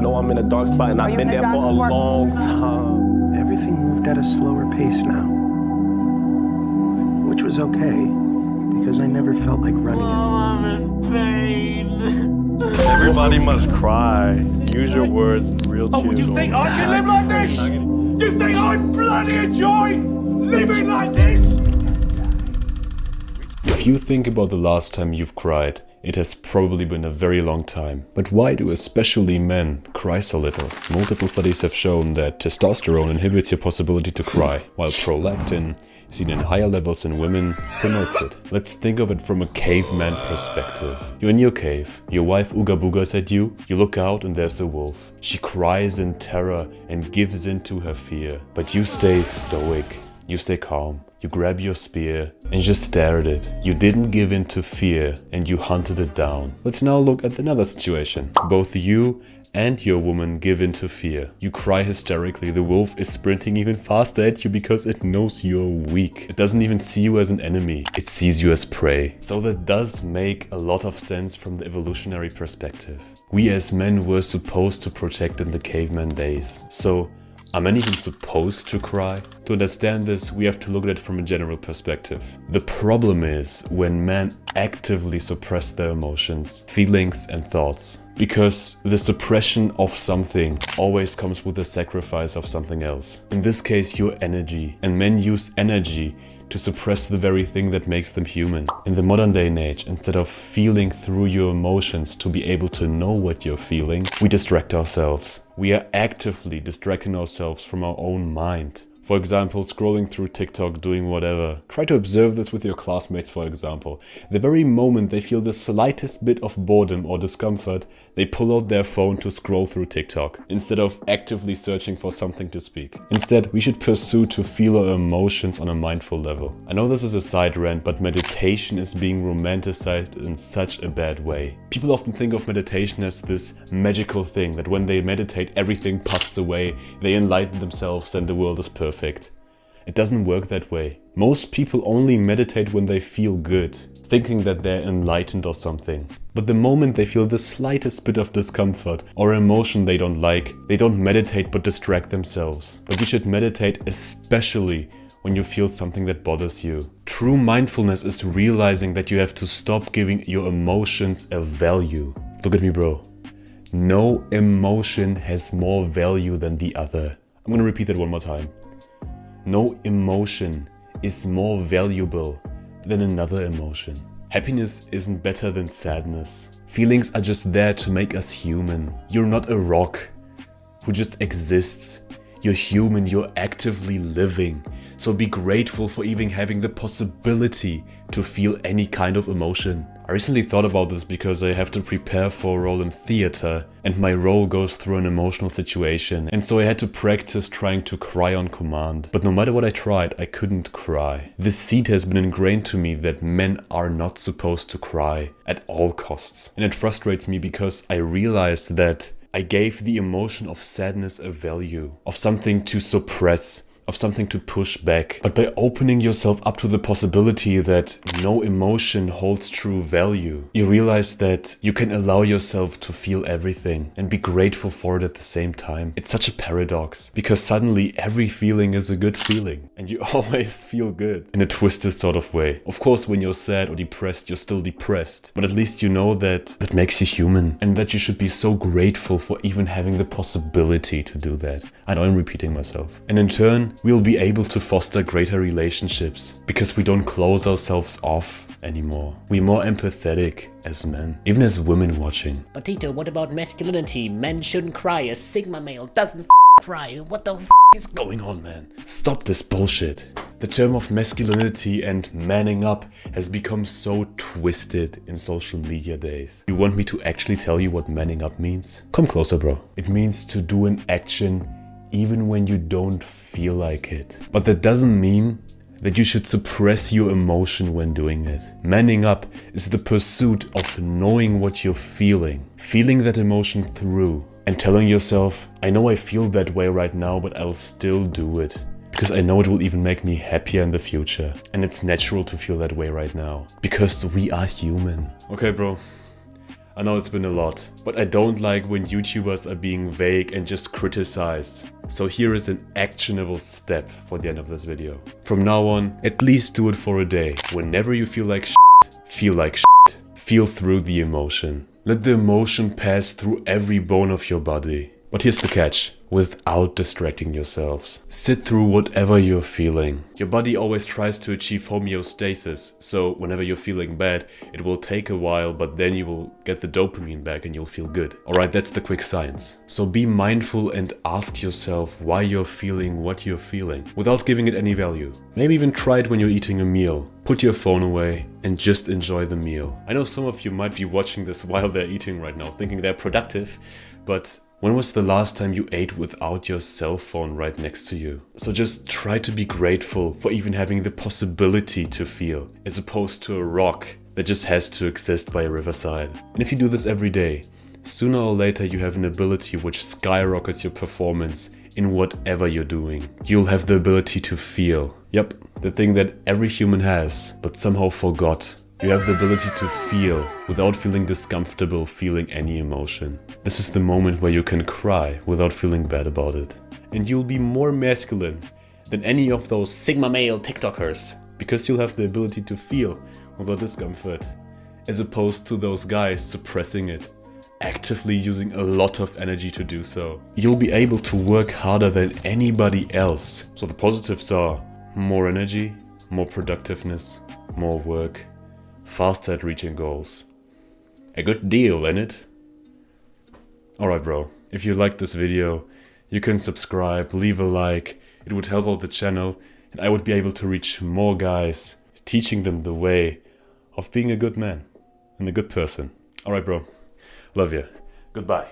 know I'm in a dark spot and I've been there for a long time. Everything moved at a slower pace now, which was okay, because I never felt like running I'm in pain. Everybody must cry. Use your words, real tears. Oh, you think I can live like this? You think I bloody enjoy living like this? If you think about the last time you've cried, it has probably been a very long time. But why do especially men cry so little? Multiple studies have shown that testosterone inhibits your possibility to cry, while prolactin, seen in higher levels in women, promotes it. Let's think of it from a caveman perspective. You're in your cave, your wife ooga boogas at you, you look out and there's a wolf. She cries in terror and gives in to her fear. But you stay stoic, you stay calm. You grab your spear and just stare at it. You didn't give in to fear and you hunted it down. Let's now look at another situation. Both you and your woman give in to fear. You cry hysterically. The wolf is sprinting even faster at you because it knows you're weak. It doesn't even see you as an enemy. It sees you as prey. So that does make a lot of sense from the evolutionary perspective. We as men were supposed to protect in the caveman days. So are men even supposed to cry? To understand this, we have to look at it from a general perspective. The problem is when men actively suppress their emotions, feelings and thoughts. Because the suppression of something always comes with the sacrifice of something else. In this case, your energy. And men use energy to suppress the very thing that makes them human. In the modern day and age, instead of feeling through your emotions to be able to know what you're feeling, we distract ourselves. We are actively distracting ourselves from our own mind. For example, scrolling through TikTok, doing whatever. Try to observe this with your classmates, for example. The very moment they feel the slightest bit of boredom or discomfort, they pull out their phone to scroll through TikTok, instead of actively searching for something to speak. Instead, we should pursue to feel our emotions on a mindful level. I know this is a side rant, but meditation is being romanticized in such a bad way. People often think of meditation as this magical thing, that when they meditate, everything puffs away, they enlighten themselves and the world is perfect. It doesn't work that way. Most people only meditate when they feel good, thinking that they're enlightened or something. But the moment they feel the slightest bit of discomfort or emotion they don't like, they don't meditate but distract themselves. But you should meditate especially when you feel something that bothers you. True mindfulness is realizing that you have to stop giving your emotions a value. Look at me, bro. No emotion has more value than the other. I'm gonna repeat that one more time. No emotion is more valuable than another emotion. Happiness isn't better than sadness. Feelings are just there to make us human. You're not a rock who just exists. You're human, you're actively living. So be grateful for even having the possibility to feel any kind of emotion. I recently thought about this because I have to prepare for a role in theater and my role goes through an emotional situation, and so I had to practice trying to cry on command. But no matter what I tried, I couldn't cry. This seed has been ingrained to me that men are not supposed to cry at all costs. And it frustrates me because I realized that I gave the emotion of sadness a value, of something to suppress, of something to push back. But by opening yourself up to the possibility that no emotion holds true value, you realize that you can allow yourself to feel everything and be grateful for it at the same time. It's such a paradox, because suddenly every feeling is a good feeling and you always feel good in a twisted sort of way. Of course, when you're sad or depressed, you're still depressed, but at least you know that that makes you human and that you should be so grateful for even having the possibility to do that. I know I'm repeating myself. And in turn, we'll be able to foster greater relationships because we don't close ourselves off anymore. We're more empathetic as men, even as women watching. But Tito, what about masculinity? Men shouldn't cry. A Sigma male doesn't cry. What the is going on, man? Stop this bullshit. The term of masculinity and manning up has become so twisted in social media days. You want me to actually tell you what manning up means? Come closer, bro. It means to do an action even when you don't feel like it. But that doesn't mean that you should suppress your emotion when doing it. Manning up is the pursuit of knowing what you're feeling that emotion through, and telling yourself, I know I feel that way right now, but I'll still do it. Because I know it will even make me happier in the future. And it's natural to feel that way right now. Because we are human. Okay, bro. I know it's been a lot, but I don't like when YouTubers are being vague and just criticize. So here is an actionable step for the end of this video. From now on, at least do it for a day. Whenever you feel like shit, feel like shit. Feel through the emotion. Let the emotion pass through every bone of your body. But here's the catch. Without distracting yourselves. Sit through whatever you're feeling. Your body always tries to achieve homeostasis, so whenever you're feeling bad, it will take a while, but then you will get the dopamine back and you'll feel good. Alright, that's the quick science. So be mindful and ask yourself why you're feeling what you're feeling, without giving it any value. Maybe even try it when you're eating a meal. Put your phone away and just enjoy the meal. I know some of you might be watching this while they're eating right now, thinking they're productive, but when was the last time you ate without your cell phone right next to you? So just try to be grateful for even having the possibility to feel, as opposed to a rock that just has to exist by a riverside. And if you do this every day, sooner or later you have an ability which skyrockets your performance in whatever you're doing. You'll have the ability to feel. Yep, the thing that every human has, but somehow forgot. You have the ability to feel without feeling discomfortable feeling any emotion. This is the moment where you can cry without feeling bad about it. And you'll be more masculine than any of those Sigma male TikTokers, because you'll have the ability to feel without discomfort, as opposed to those guys suppressing it, actively using a lot of energy to do so. You'll be able to work harder than anybody else. So the positives are more energy, more productiveness, more work, faster at reaching goals. A good deal, ain't it? Alright bro, if you liked this video, you can subscribe, leave a like, it would help out the channel, and I would be able to reach more guys, teaching them the way of being a good man and a good person. Alright bro, love you. Goodbye.